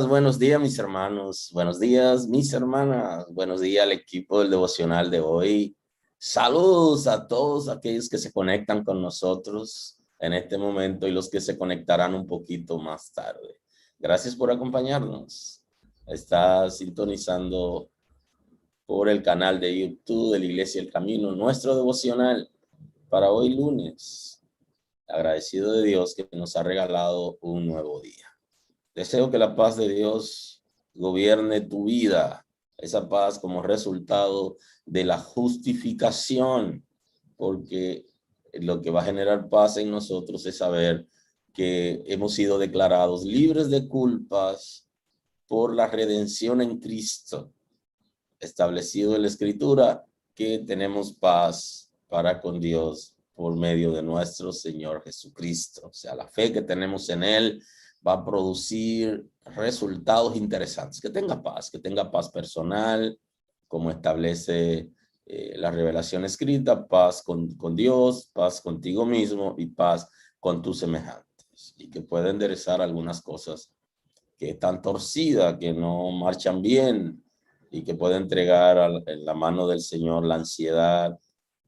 Buenos días mis hermanos, buenos días mis hermanas, buenos días al equipo del devocional de hoy. Saludos a todos aquellos que se conectan con nosotros en este momento y los que se conectarán un poquito más tarde. Gracias por acompañarnos. Está sintonizando por el canal de YouTube de la Iglesia El Camino, nuestro devocional para hoy lunes. Agradecido de Dios que nos ha regalado un nuevo día. Deseo que la paz de Dios gobierne tu vida, esa paz como resultado de la justificación, porque lo que va a generar paz en nosotros es saber que hemos sido declarados libres de culpas por la redención en Cristo, establecido en la Escritura que tenemos paz para con Dios por medio de nuestro Señor Jesucristo. O sea, la fe que tenemos en Él va a producir resultados interesantes. Que tenga paz personal, como establece la revelación escrita, paz con Dios, paz contigo mismo y paz con tus semejantes. Y que pueda enderezar algunas cosas que están torcidas, que no marchan bien, y que pueda entregar en la mano del Señor la ansiedad,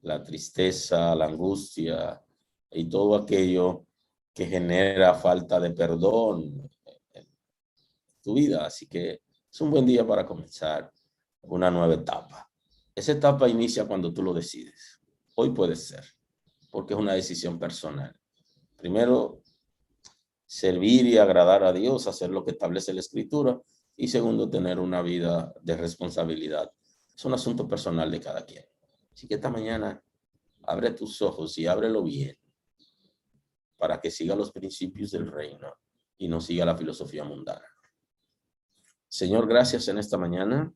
la tristeza, la angustia y todo aquello que genera falta de perdón en tu vida. Así que es un buen día para comenzar una nueva etapa. Esa etapa inicia cuando tú lo decides. Hoy puede ser, porque es una decisión personal. Primero, servir y agradar a Dios, hacer lo que establece la Escritura. Y segundo, tener una vida de responsabilidad. Es un asunto personal de cada quien. Así que esta mañana, abre tus ojos y ábrelo bien para que siga los principios del reino y no siga la filosofía mundana. Señor, gracias en esta mañana.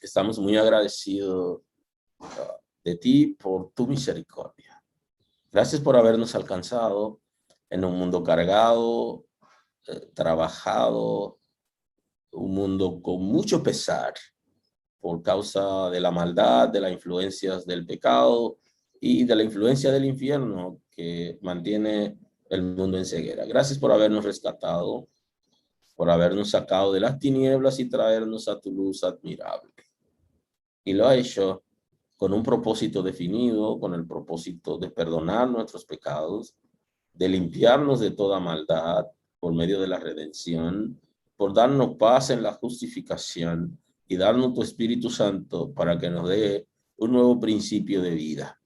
Estamos muy agradecidos de ti por tu misericordia. Gracias por habernos alcanzado en un mundo cargado, trabajado, un mundo con mucho pesar por causa de la maldad, de las influencias del pecado y de la influencia del infierno que mantiene el mundo en ceguera. Gracias por habernos rescatado, por habernos sacado de las tinieblas y traernos a tu luz admirable. Y lo ha hecho con un propósito definido, con el propósito de perdonar nuestros pecados, de limpiarnos de toda maldad por medio de la redención, por darnos paz en la justificación y darnos tu Espíritu Santo para que nos dé un nuevo principio de vida.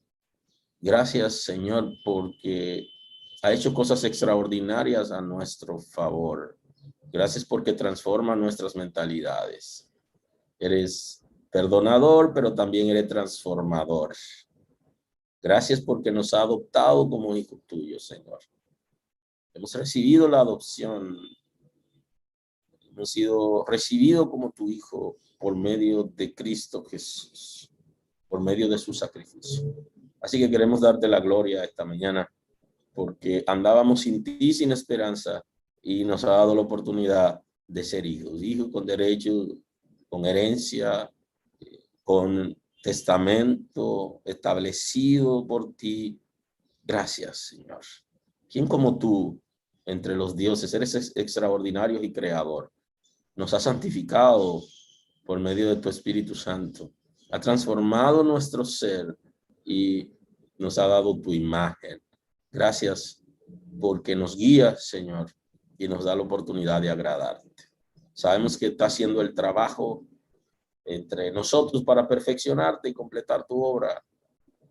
Gracias, Señor, porque ha hecho cosas extraordinarias a nuestro favor. Gracias porque transforma nuestras mentalidades. Eres perdonador, pero también eres transformador. Gracias porque nos ha adoptado como hijos tuyos, Señor. Hemos recibido la adopción. Hemos sido recibidos como tu hijo por medio de Cristo Jesús, por medio de su sacrificio. Así que queremos darte la gloria esta mañana, porque andábamos sin ti, sin esperanza, y nos ha dado la oportunidad de ser hijos con derechos, con herencia, con testamento establecido por ti. Gracias, Señor. ¿Quién como tú entre los dioses? Eres extraordinario y creador. Nos has santificado por medio de tu Espíritu Santo. Ha transformado nuestro ser y nos ha dado tu imagen. Gracias porque nos guías, Señor, y nos da la oportunidad de agradarte. Sabemos que está haciendo el trabajo entre nosotros para perfeccionarte y completar tu obra.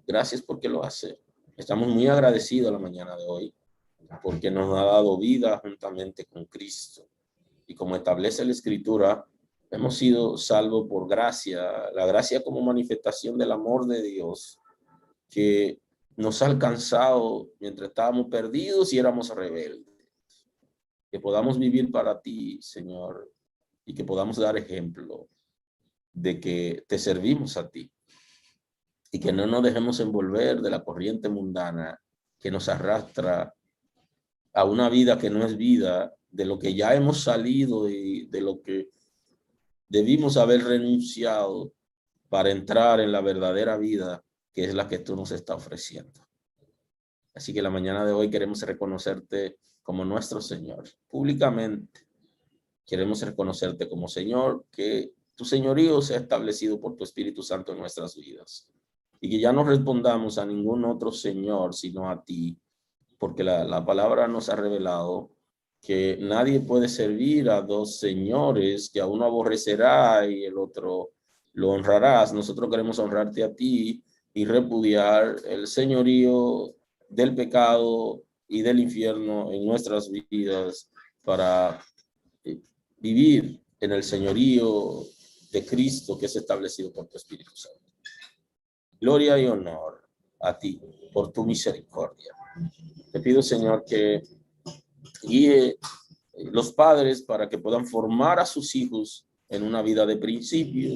Gracias porque lo hace. Estamos muy agradecidos la mañana de hoy porque nos ha dado vida juntamente con Cristo. Y como establece la Escritura, hemos sido salvos por gracia, la gracia como manifestación del amor de Dios que nos ha alcanzado mientras estábamos perdidos y éramos rebeldes. Que podamos vivir para ti, Señor, y que podamos dar ejemplo de que te servimos a ti y que no nos dejemos envolver de la corriente mundana que nos arrastra a una vida que no es vida, de lo que ya hemos salido y de lo que debimos haber renunciado para entrar en la verdadera vida que es la que tú nos estás ofreciendo. Así que la mañana de hoy queremos reconocerte como nuestro Señor. Públicamente queremos reconocerte como Señor, que tu señorío sea establecido por tu Espíritu Santo en nuestras vidas. Y que ya no respondamos a ningún otro Señor, sino a ti. Porque la palabra nos ha revelado que nadie puede servir a dos señores, que a uno aborrecerá y el otro lo honrarás. Nosotros queremos honrarte a ti y repudiar el señorío del pecado y del infierno en nuestras vidas para vivir en el señorío de Cristo que es establecido por tu Espíritu Santo. Gloria y honor a ti por tu misericordia. Te pido, Señor, que guíe los padres para que puedan formar a sus hijos en una vida de principio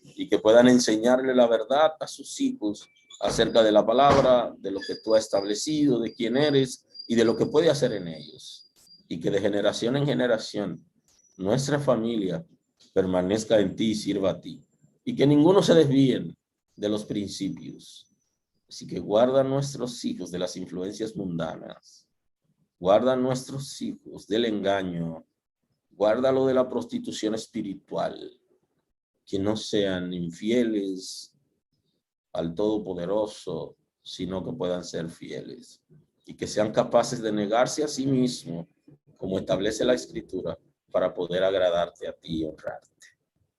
y que puedan enseñarle la verdad a sus hijos acerca de la palabra, de lo que tú has establecido, de quién eres y de lo que puede hacer en ellos. Y que de generación en generación nuestra familia permanezca en ti y sirva a ti. Y que ninguno se desvíe de los principios. Así que guarda a nuestros hijos de las influencias mundanas. Guarda a nuestros hijos del engaño. Guárdalo de la prostitución espiritual. Que no sean infieles al Todopoderoso, sino que puedan ser fieles. Y que sean capaces de negarse a sí mismos, como establece la Escritura, para poder agradarte a ti y honrarte,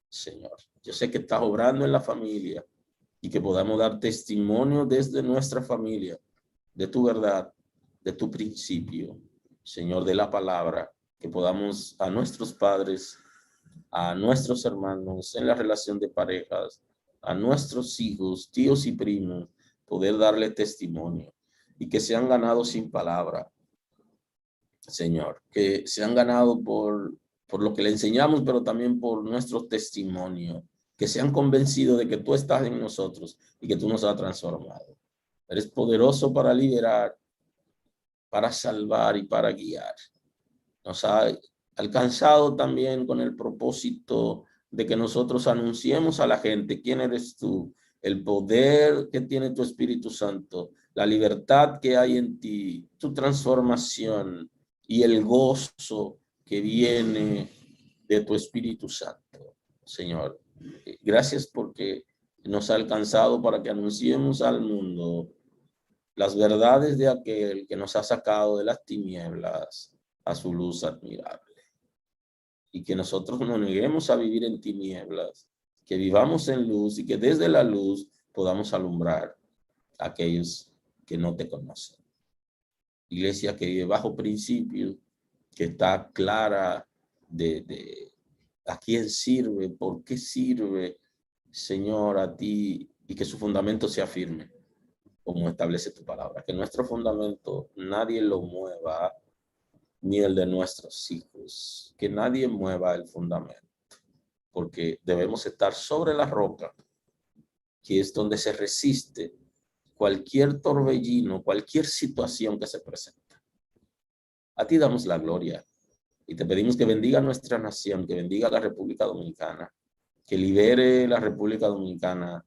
Señor. Yo sé que estás obrando en la familia y que podamos dar testimonio desde nuestra familia de tu verdad, de tu principio, Señor, de la palabra, que podamos a nuestros padres, a nuestros hermanos en la relación de parejas, a nuestros hijos, tíos y primos, poder darle testimonio y que sean ganados sin palabra, Señor, que sean ganados por lo que le enseñamos, pero también por nuestro testimonio, que sean convencidos de que tú estás en nosotros y que tú nos has transformado. Eres poderoso para liberar, para salvar y para guiar. Nos ha alcanzado también con el propósito de que nosotros anunciemos a la gente quién eres tú, el poder que tiene tu Espíritu Santo, la libertad que hay en ti, tu transformación y el gozo que viene de tu Espíritu Santo, Señor. Gracias porque nos ha alcanzado para que anunciemos al mundo las verdades de aquel que nos ha sacado de las tinieblas a su luz admirable. Y que nosotros no neguemos a vivir en tinieblas, que vivamos en luz y que desde la luz podamos alumbrar a aquellos que no te conocen. Iglesia que vive bajo principios, que está clara de a quién sirve, por qué sirve, Señor, a ti, y que su fundamento sea firme, como establece tu palabra. Que nuestro fundamento nadie lo mueva, ni el de nuestros hijos. Que nadie mueva el fundamento, porque debemos estar sobre la roca, que es donde se resiste cualquier torbellino, cualquier situación que se presenta. A ti damos la gloria y te pedimos que bendiga nuestra nación, que bendiga la República Dominicana, que libere la República Dominicana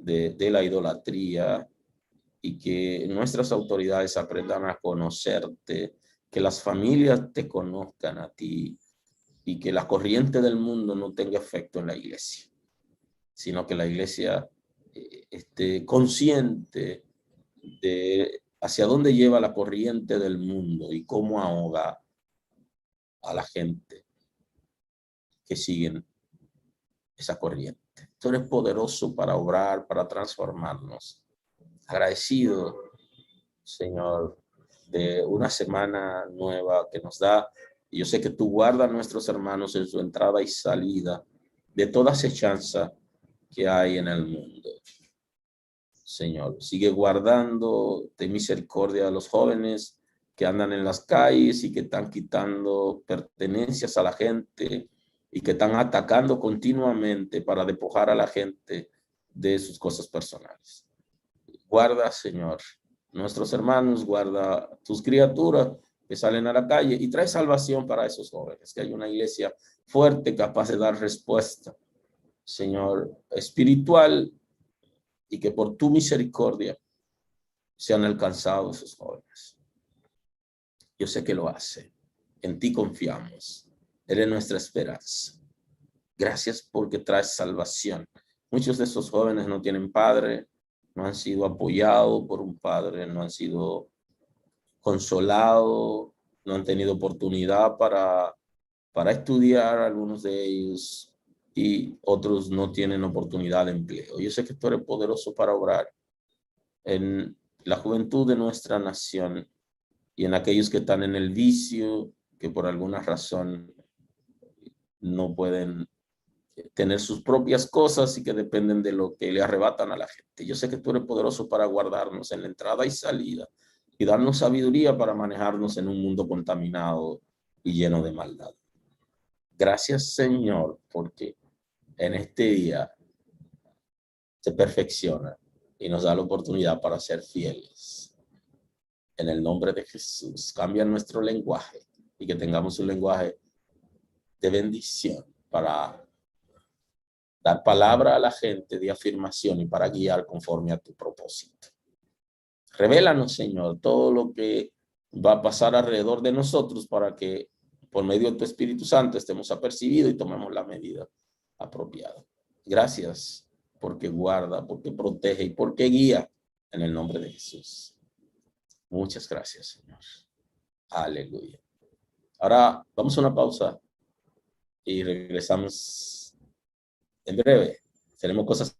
de la idolatría, y que nuestras autoridades aprendan a conocerte, que las familias te conozcan a ti, y que la corriente del mundo no tenga efecto en la iglesia, sino que la iglesia esté consciente de hacia dónde lleva la corriente del mundo y cómo ahoga a la gente que siguen esa corriente. Tú eres poderoso para obrar, para transformarnos. Agradecido, Señor, de una semana nueva que nos da. Y yo sé que tú guardas a nuestros hermanos en su entrada y salida de toda acechanza que hay en el mundo. Señor, sigue guardando de misericordia a los jóvenes que andan en las calles y que están quitando pertenencias a la gente y que están atacando continuamente para despojar a la gente de sus cosas personales. Guarda, Señor, nuestros hermanos, guarda tus criaturas que salen a la calle y trae salvación para esos jóvenes, que hay una iglesia fuerte capaz de dar respuesta, Señor, espiritual, y que por tu misericordia sean alcanzados esos jóvenes. Yo sé que lo hace. En ti confiamos. Eres nuestra esperanza. Gracias porque traes salvación. Muchos de esos jóvenes no tienen padre, no han sido apoyados por un padre, no han sido consolados, no han tenido oportunidad para estudiar, algunos de ellos, y otros no tienen oportunidad de empleo. Yo sé que tú eres poderoso para obrar en la juventud de nuestra nación y en aquellos que están en el vicio, que por alguna razón no pueden tener sus propias cosas y que dependen de lo que le arrebatan a la gente. Yo sé que tú eres poderoso para guardarnos en la entrada y salida y darnos sabiduría para manejarnos en un mundo contaminado y lleno de maldad. Gracias, Señor, porque en este día se perfecciona y nos da la oportunidad para ser fieles. En el nombre de Jesús, cambia nuestro lenguaje y que tengamos un lenguaje de bendición para dar palabra a la gente de afirmación y para guiar conforme a tu propósito. Revélanos, Señor, todo lo que va a pasar alrededor de nosotros para que por medio de tu Espíritu Santo estemos apercibidos y tomemos la medida apropiada. Gracias porque guarda, porque protege y porque guía en el nombre de Jesús. Muchas gracias, Señor. Aleluya. Ahora vamos a una pausa y regresamos en breve. Tenemos cosas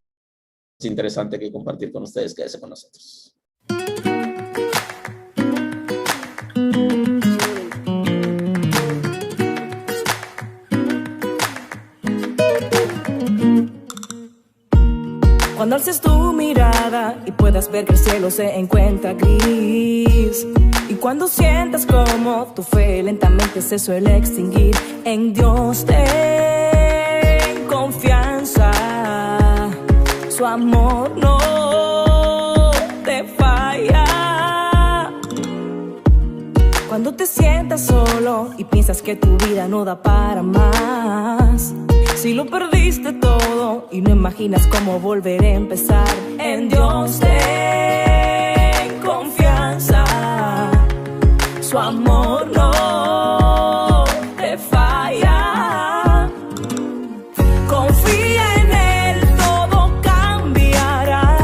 interesantes que compartir con ustedes. Quédense con nosotros. Cuando alces tu mirada y puedas ver que el cielo se encuentra gris, y cuando sientas como tu fe lentamente se suele extinguir, en Dios ten confianza, su amor no te falla. Cuando te sientas solo y piensas que tu vida no da para más, si lo perdiste todo y no imaginas cómo volver a empezar, en Dios ten confianza, su amor no te falla. Confía en él, todo cambiará.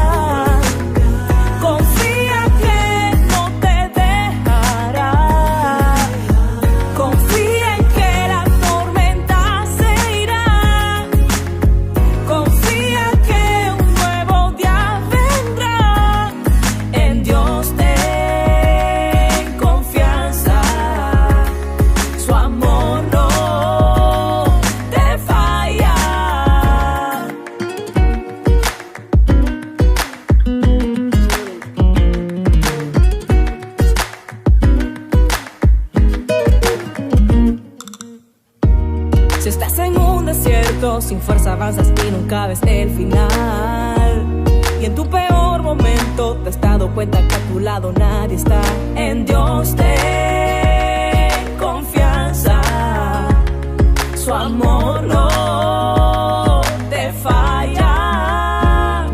Confía que no te dejará. Confía en que la tormenta se irá. Confía que un nuevo día vendrá. En Dios ten confianza, su amor no te falla. Si estás en un desierto, sin fuerza avanzas y nunca ves el final, y en tu peor momento te has dado cuenta que a tu lado nadie está, en Dios ten confianza, su amor no te falla.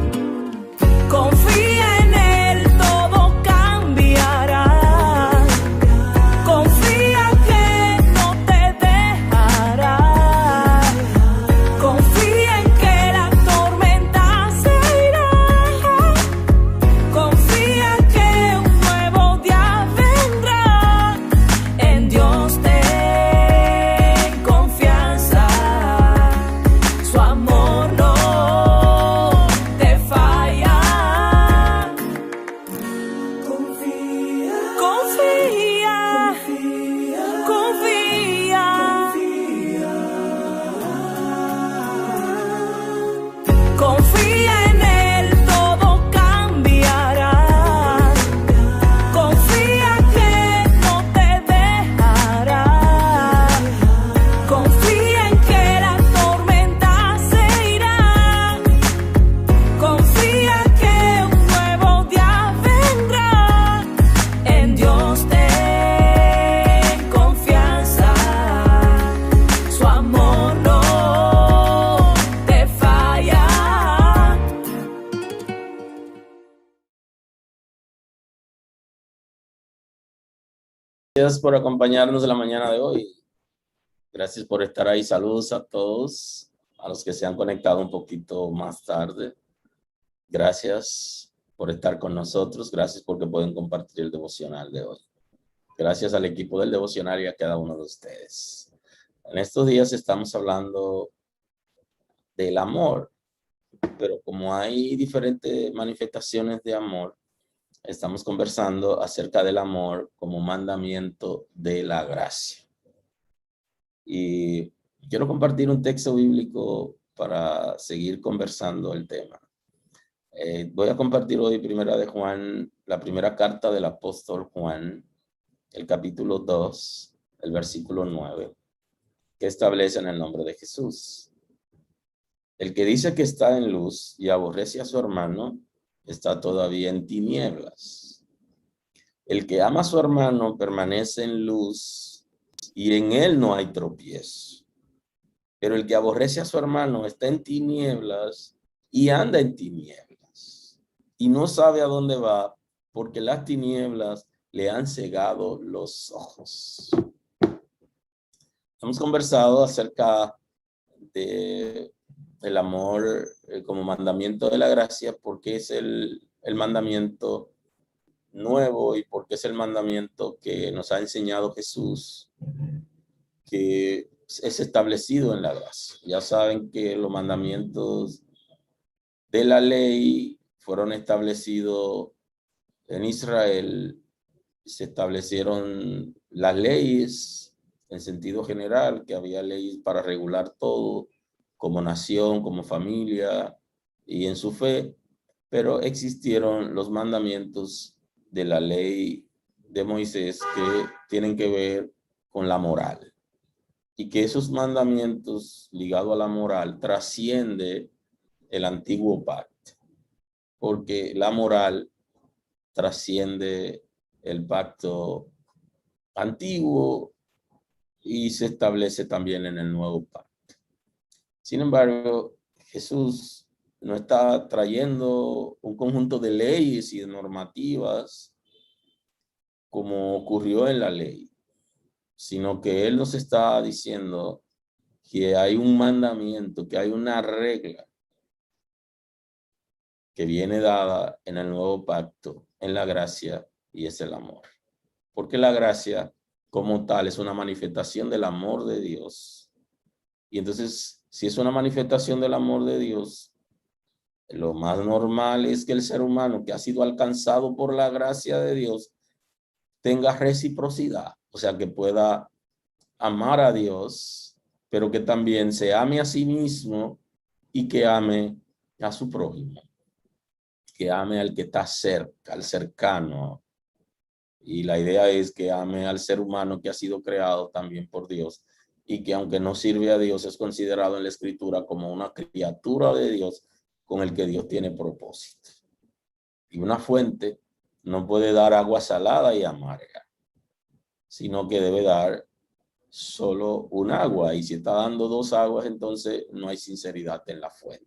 Gracias por acompañarnos en la mañana de hoy. Gracias por estar ahí. Saludos a todos, a los que se han conectado un poquito más tarde. Gracias por estar con nosotros. Gracias porque pueden compartir el devocional de hoy. Gracias al equipo del devocional y a cada uno de ustedes. En estos días estamos hablando del amor, pero como hay diferentes manifestaciones de amor, estamos conversando acerca del amor como mandamiento de la gracia. Y quiero compartir un texto bíblico para seguir conversando el tema. Voy a compartir hoy Primera de Juan, la primera carta del apóstol Juan, el capítulo 2, el versículo 9, que establece en el nombre de Jesús. El que dice que está en luz y aborrece a su hermano, está todavía en tinieblas. El que ama a su hermano permanece en luz y en él no hay tropiezo. Pero el que aborrece a su hermano está en tinieblas y anda en tinieblas y no sabe a dónde va porque las tinieblas le han cegado los ojos. Hemos conversado acerca de el amor como mandamiento de la gracia, porque es el mandamiento nuevo y porque es el mandamiento que nos ha enseñado Jesús, que es establecido en la gracia. Ya saben que los mandamientos de la ley fueron establecidos en Israel. Se establecieron las leyes en sentido general, que había leyes para regular todo, como nación, como familia y en su fe, pero existieron los mandamientos de la ley de Moisés que tienen que ver con la moral, y que esos mandamientos ligados a la moral trasciende el antiguo pacto, porque la moral trasciende el pacto antiguo y se establece también en el nuevo pacto. Sin embargo, Jesús no está trayendo un conjunto de leyes y de normativas como ocurrió en la ley, sino que Él nos está diciendo que hay un mandamiento, que hay una regla que viene dada en el nuevo pacto, en la gracia, y es el amor. Porque la gracia como tal es una manifestación del amor de Dios. Y entonces, si es una manifestación del amor de Dios, lo más normal es que el ser humano que ha sido alcanzado por la gracia de Dios tenga reciprocidad, o sea, que pueda amar a Dios, pero que también se ame a sí mismo y que ame a su prójimo, que ame al que está cerca, al cercano. Y la idea es que ame al ser humano que ha sido creado también por Dios y que aunque no sirve a Dios es considerado en la Escritura como una criatura de Dios con el que Dios tiene propósito. Y una fuente no puede dar agua salada y amarga, sino que debe dar solo un agua. Y si está dando dos aguas, entonces no hay sinceridad en la fuente.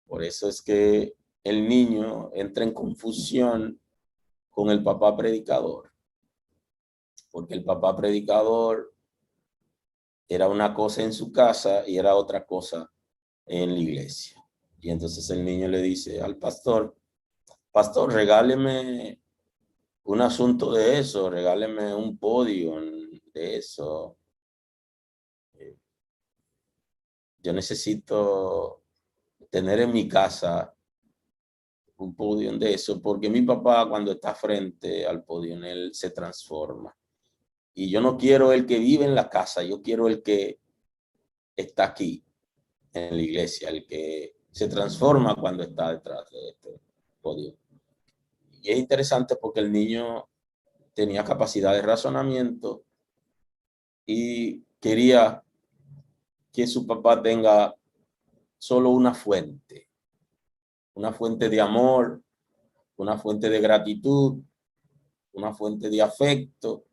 Por eso es que el niño entra en confusión con el papá predicador, porque el papá predicador era una cosa en su casa y era otra cosa en la iglesia. Y entonces el niño le dice al pastor, pastor, regáleme un asunto de eso, regáleme un podio de eso. Yo necesito tener en mi casa un podio de eso, porque mi papá cuando está frente al podio, él se transforma. Y yo no quiero el que vive en la casa, yo quiero el que está aquí en la iglesia, el que se transforma cuando está detrás de este podio. Y es interesante porque el niño tenía capacidad de razonamiento y quería que su papá tenga solo una fuente de amor, una fuente de gratitud, una fuente de afecto.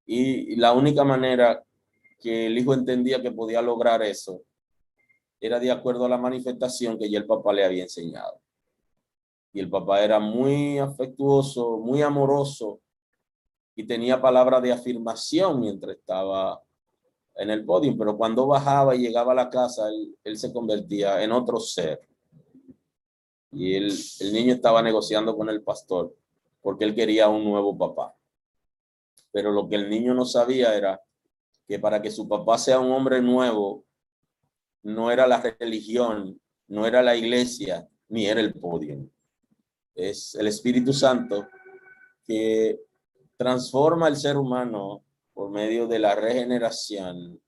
Y la única manera que el hijo entendía que podía lograr eso era de acuerdo a la manifestación que ya el papá le había enseñado. Y el papá era muy afectuoso, muy amoroso y tenía palabra de afirmación mientras estaba en el podio, pero cuando bajaba y llegaba a la casa, él se convertía en otro ser. Y el niño estaba negociando con el pastor porque él quería un nuevo papá. Pero lo que el niño no sabía era que para que su papá sea un hombre nuevo, no era la religión, no era la iglesia, ni era el podio. Es el Espíritu Santo que transforma al ser humano por medio de la regeneración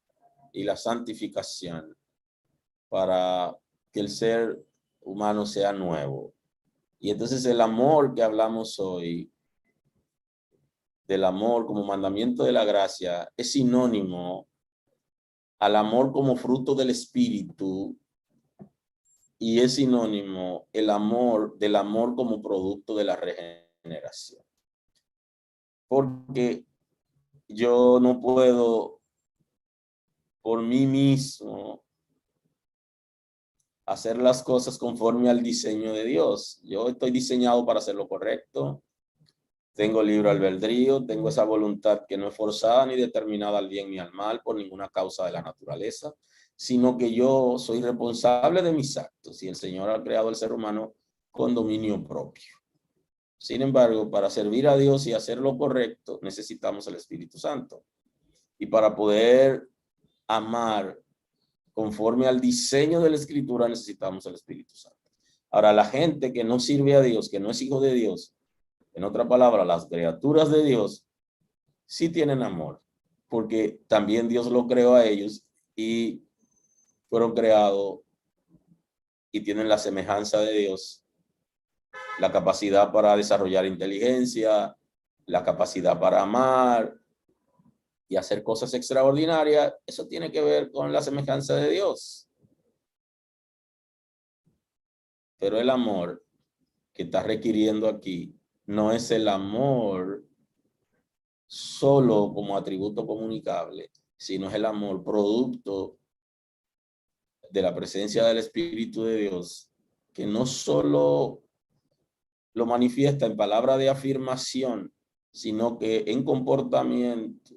y la santificación para que el ser humano sea nuevo. Y entonces el amor que hablamos hoy, del amor como mandamiento de la gracia, es sinónimo al amor como fruto del Espíritu y es sinónimo el amor del amor como producto de la regeneración. Porque yo no puedo por mí mismo hacer las cosas conforme al diseño de Dios. Yo estoy diseñado para hacer lo correcto. Tengo libre albedrío, tengo esa voluntad que no es forzada ni determinada al bien ni al mal por ninguna causa de la naturaleza, sino que yo soy responsable de mis actos y el Señor ha creado al ser humano con dominio propio. Sin embargo, para servir a Dios y hacer lo correcto, necesitamos el Espíritu Santo. Y para poder amar conforme al diseño de la Escritura, necesitamos el Espíritu Santo. Ahora, la gente que no sirve a Dios, que no es hijo de Dios, en otra palabra, las criaturas de Dios, sí tienen amor, porque también Dios lo creó a ellos y fueron creados y tienen la semejanza de Dios, la capacidad para desarrollar inteligencia, la capacidad para amar y hacer cosas extraordinarias. Eso tiene que ver con la semejanza de Dios. Pero el amor que está requiriendo aquí no es el amor solo como atributo comunicable, sino es el amor producto de la presencia del Espíritu de Dios, que no solo lo manifiesta en palabra de afirmación, sino que en comportamiento,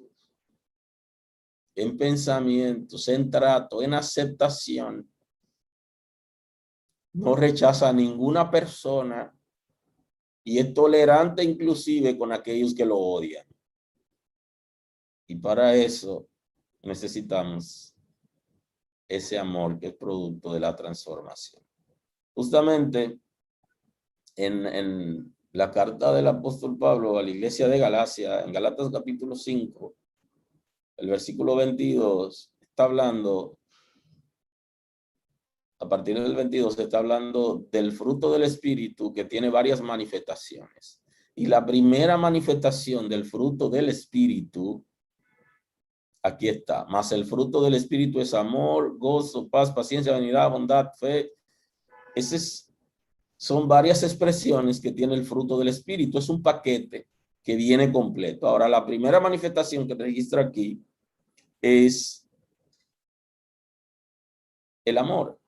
en pensamientos, en trato, en aceptación, no rechaza a ninguna persona y es tolerante inclusive con aquellos que lo odian. Y para eso necesitamos ese amor que es producto de la transformación. Justamente en la carta del apóstol Pablo a la iglesia de Galacia, en Galatas capítulo 5, el versículo 22, está hablando, a partir del 22, está hablando del fruto del Espíritu que tiene varias manifestaciones. Y la primera manifestación del fruto del Espíritu, aquí está, más el fruto del Espíritu es amor, gozo, paz, paciencia, benignidad, bondad, fe. Son varias expresiones que tiene el fruto del Espíritu. Es un paquete que viene completo. Ahora, la primera manifestación que registra aquí es el amor.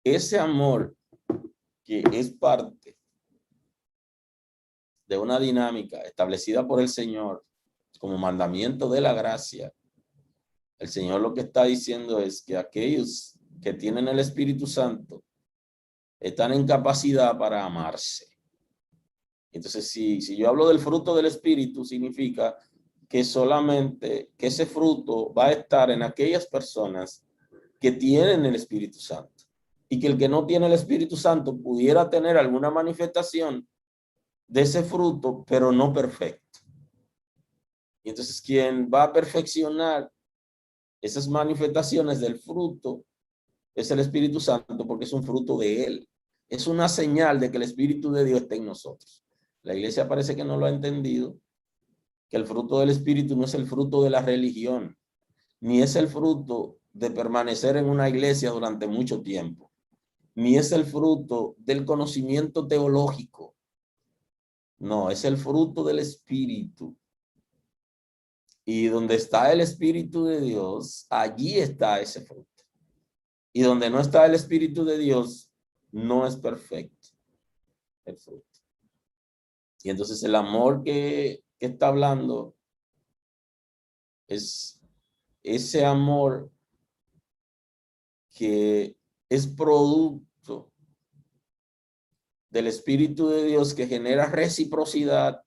Ese amor que es parte de una dinámica establecida por el Señor como mandamiento de la gracia. El Señor lo que está diciendo es que aquellos que tienen el Espíritu Santo están en capacidad para amarse. Entonces, si yo hablo del fruto del Espíritu, significa que solamente que ese fruto va a estar en aquellas personas que tienen el Espíritu Santo. Y que el que no tiene el Espíritu Santo pudiera tener alguna manifestación de ese fruto, pero no perfecto. Y entonces quien va a perfeccionar esas manifestaciones del fruto es el Espíritu Santo, porque es un fruto de él. Es una señal de que el Espíritu de Dios está en nosotros. La iglesia parece que no lo ha entendido, que el fruto del Espíritu no es el fruto de la religión, ni es el fruto de permanecer en una iglesia durante mucho tiempo, ni es el fruto del conocimiento teológico. No, es el fruto del Espíritu. Y donde está el Espíritu de Dios, allí está ese fruto. Y donde no está el Espíritu de Dios, no es perfecto el fruto. Y entonces el amor que que está hablando es ese amor que es producto del Espíritu de Dios, que genera reciprocidad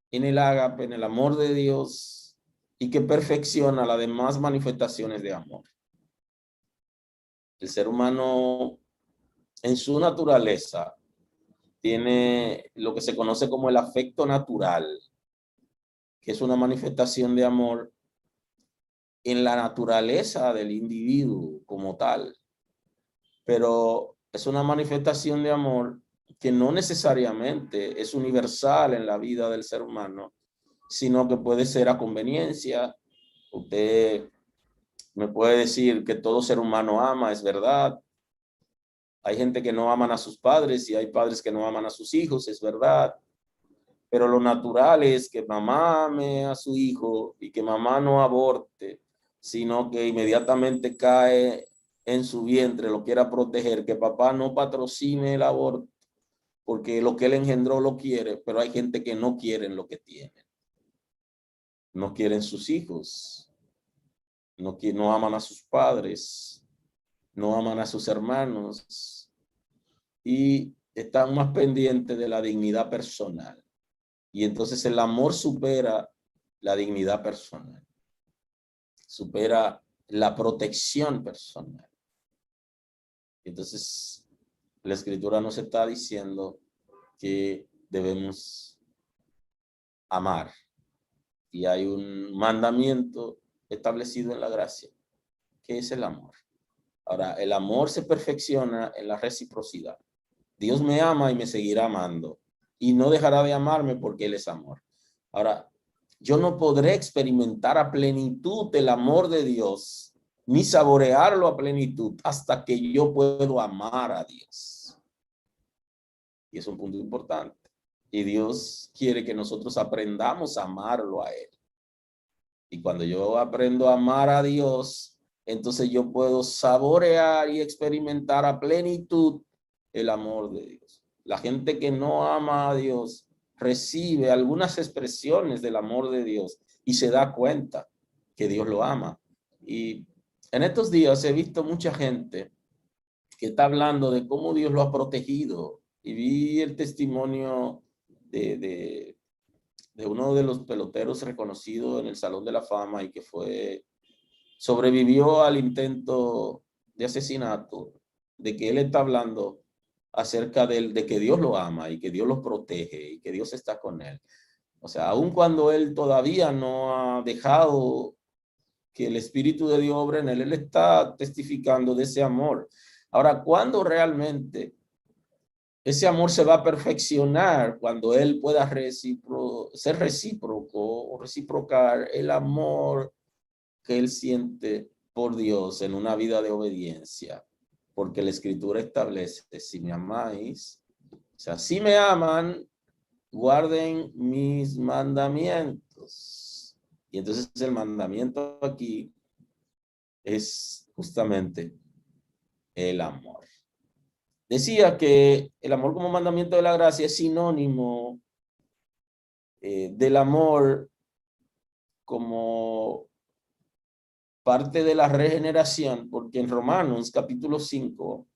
en el ágape, en el amor de Dios, y que perfecciona las demás manifestaciones de amor. El ser humano en su naturaleza tiene lo que se conoce como el afecto natural, que es una manifestación de amor en la naturaleza del individuo como tal, pero es una manifestación de amor que no necesariamente es universal en la vida del ser humano, sino que puede ser a conveniencia. Usted me puede decir que todo ser humano ama, es verdad. Hay gente que no aman a sus padres y hay padres que no aman a sus hijos, es verdad. Pero lo natural es que mamá ame a su hijo y que mamá no aborte, sino que inmediatamente cae en su vientre, lo quiera proteger, que papá no patrocine el aborto, porque lo que él engendró lo quiere, pero hay gente que no quieren lo que tienen. No quieren sus hijos, no aman a sus padres, no aman a sus hermanos y están más pendientes de la dignidad personal. Y entonces el amor supera la dignidad personal, supera la protección personal. Entonces la Escritura nos está diciendo que debemos amar. Y hay un mandamiento establecido en la gracia, que es el amor. Ahora, el amor se perfecciona en la reciprocidad. Dios me ama y me seguirá amando. Y no dejará de amarme porque Él es amor. Ahora, yo no podré experimentar a plenitud el amor de Dios, ni saborearlo a plenitud, hasta que yo puedo amar a Dios. Y es un punto importante. Y Dios quiere que nosotros aprendamos a amarlo a Él. Y cuando yo aprendo a amar a Dios, entonces yo puedo saborear y experimentar a plenitud el amor de Dios. La gente que no ama a Dios recibe algunas expresiones del amor de Dios y se da cuenta que Dios lo ama. Y en estos días he visto mucha gente que está hablando de cómo Dios lo ha protegido. Y vi el testimonio de uno de los peloteros reconocidos en el Salón de la Fama y que sobrevivió al intento de asesinato, de que él está hablando acerca de que Dios lo ama y que Dios lo protege y que Dios está con él. O sea, aun cuando él todavía no ha dejado que el Espíritu de Dios obre en él, él está testificando de ese amor. Ahora, ¿cuándo realmente ese amor se va a perfeccionar? Cuando él pueda ser recíproco o reciprocar el amor que él siente por Dios en una vida de obediencia. Porque la Escritura establece, si me amáis, o sea, si me aman, guarden mis mandamientos. Y entonces el mandamiento aquí es justamente el amor. Decía que el amor como mandamiento de la gracia es sinónimo del amor como parte de la regeneración, porque en Romanos capítulo 5,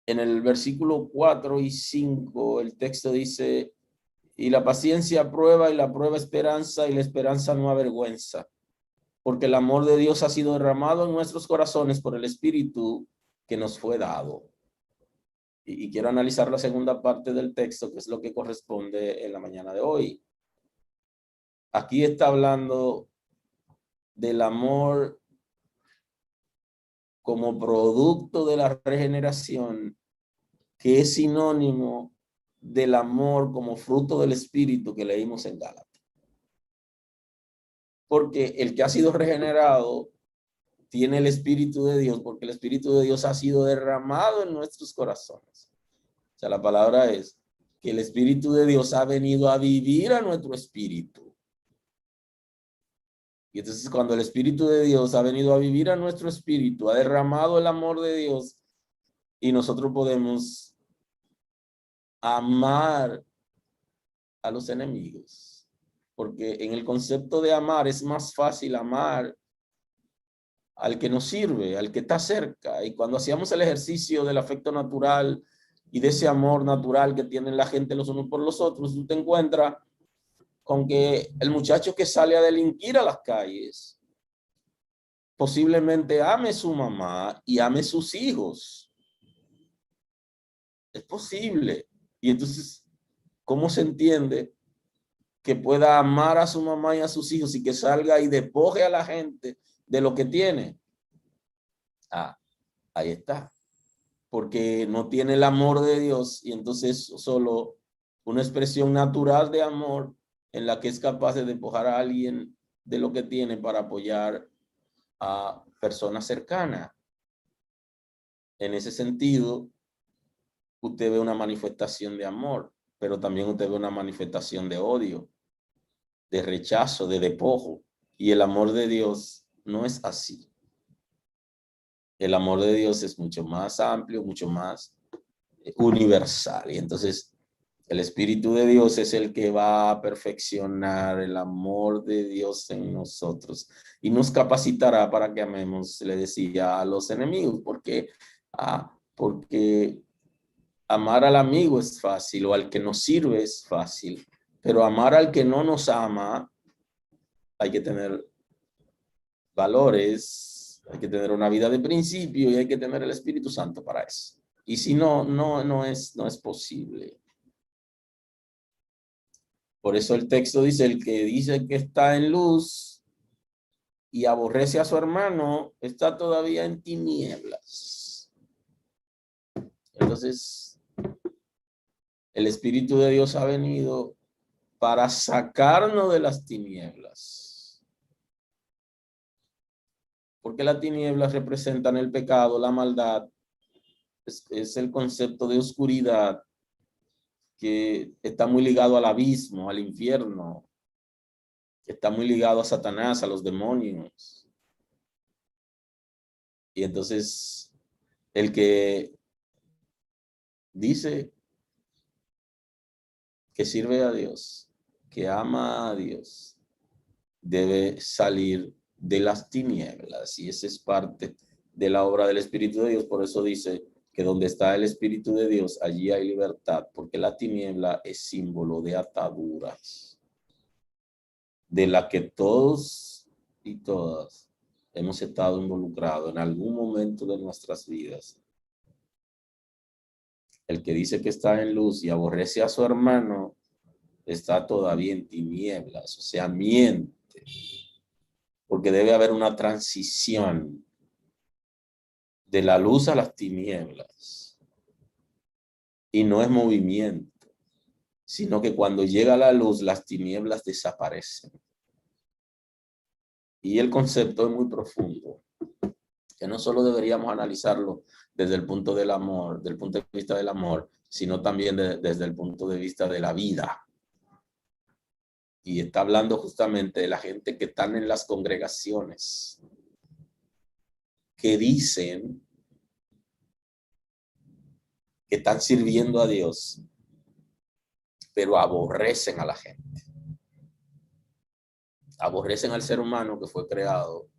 en el versículo 4 y 5, el texto dice, y la paciencia prueba y la prueba esperanza y la esperanza no avergüenza, porque el amor de Dios ha sido derramado en nuestros corazones por el Espíritu que nos fue dado. Y quiero analizar la segunda parte del texto, que es lo que corresponde en la mañana de hoy. Aquí está hablando del amor como producto de la regeneración, que es sinónimo del amor como fruto del Espíritu que leímos en Gálatas. Porque el que ha sido regenerado tiene el Espíritu de Dios, porque el Espíritu de Dios ha sido derramado en nuestros corazones. O sea, la palabra es que el Espíritu de Dios ha venido a vivir a nuestro espíritu. Y entonces cuando el Espíritu de Dios ha venido a vivir a nuestro espíritu, ha derramado el amor de Dios, y nosotros podemos amar a los enemigos. Porque en el concepto de amar es más fácil amar al que nos sirve, al que está cerca. Y cuando hacíamos el ejercicio del afecto natural y de ese amor natural que tienen la gente los unos por los otros, tú te encuentras con que el muchacho que sale a delinquir a las calles posiblemente ame a su mamá y ame a sus hijos. Es posible. Y entonces, ¿cómo se entiende que pueda amar a su mamá y a sus hijos y que salga y despoje a la gente de lo que tiene? Ah, ahí está. Porque no tiene el amor de Dios y entonces solo una expresión natural de amor en la que es capaz de despojar a alguien de lo que tiene para apoyar a personas cercanas. En ese sentido, usted ve una manifestación de amor, pero también usted ve una manifestación de odio, de rechazo, de despojo. Y el amor de Dios no es así. El amor de Dios es mucho más amplio, mucho más universal. Y entonces el Espíritu de Dios es el que va a perfeccionar el amor de Dios en nosotros y nos capacitará para que amemos, le decía, a los enemigos, porque amar al amigo es fácil o al que nos sirve es fácil, pero amar al que no nos ama hay que tener valores, hay que tener una vida de principio y hay que tener el Espíritu Santo para eso. Y si no, no es posible. Por eso el texto dice, el que dice que está en luz y aborrece a su hermano, está todavía en tinieblas. Entonces, el Espíritu de Dios ha venido para sacarnos de las tinieblas. Porque las tinieblas representan el pecado, la maldad. Es el concepto de oscuridad que está muy ligado al abismo, al infierno, que está muy ligado a Satanás, a los demonios. Y entonces, el que dice que sirve a Dios, que ama a Dios, debe salir de las tinieblas. Y esa es parte de la obra del Espíritu de Dios. Por eso dice que donde está el Espíritu de Dios, allí hay libertad, porque la tiniebla es símbolo de ataduras, de la que todos y todas hemos estado involucrados en algún momento de nuestras vidas. El que dice que está en luz y aborrece a su hermano, está todavía en tinieblas, o sea, miente, porque debe haber una transición de la luz a las tinieblas. Y no es movimiento, sino que cuando llega la luz, las tinieblas desaparecen. Y el concepto es muy profundo, que no solo deberíamos analizarlo desde el punto del amor, del punto de vista del amor, sino también desde el punto de vista de la vida. Y está hablando justamente de la gente que están en las congregaciones, que dicen que están sirviendo a Dios, pero aborrecen a la gente. Aborrecen al ser humano que fue creado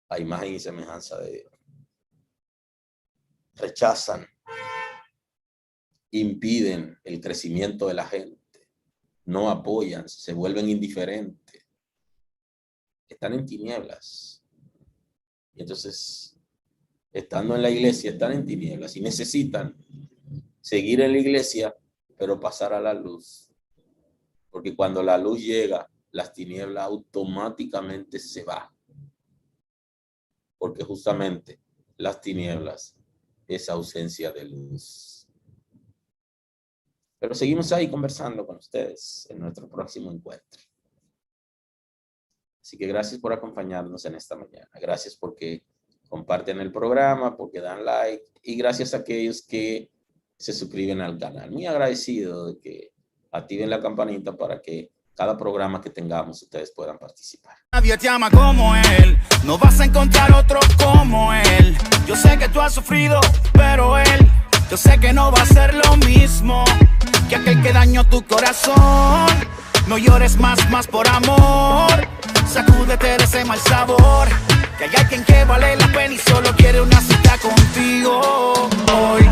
a imagen y semejanza de Dios. Rechazan, impiden el crecimiento de la gente, no apoyan, se vuelven indiferentes, están en tinieblas. Y entonces, estando en la iglesia, están en tinieblas y necesitan seguir en la iglesia, pero pasar a la luz. Porque cuando la luz llega, las tinieblas automáticamente se van. Porque justamente las tinieblas es ausencia de luz. Pero seguimos ahí conversando con ustedes en nuestro próximo encuentro. Así que gracias por acompañarnos en esta mañana. Gracias porque comparten el programa, porque dan like. Y gracias a aquellos que se suscriben al canal. Muy agradecido de que activen la campanita para que cada programa que tengamos ustedes puedan participar. Nadie te ama como él, no vas a encontrar otro como él. Yo sé que tú has sufrido, pero él Yo sé que no va a ser lo mismo que aquel que dañó tu corazón. No llores más por amor. Sacúdete de ese mal sabor, que hay alguien que vale la pena y solo quiere una cita contigo hoy.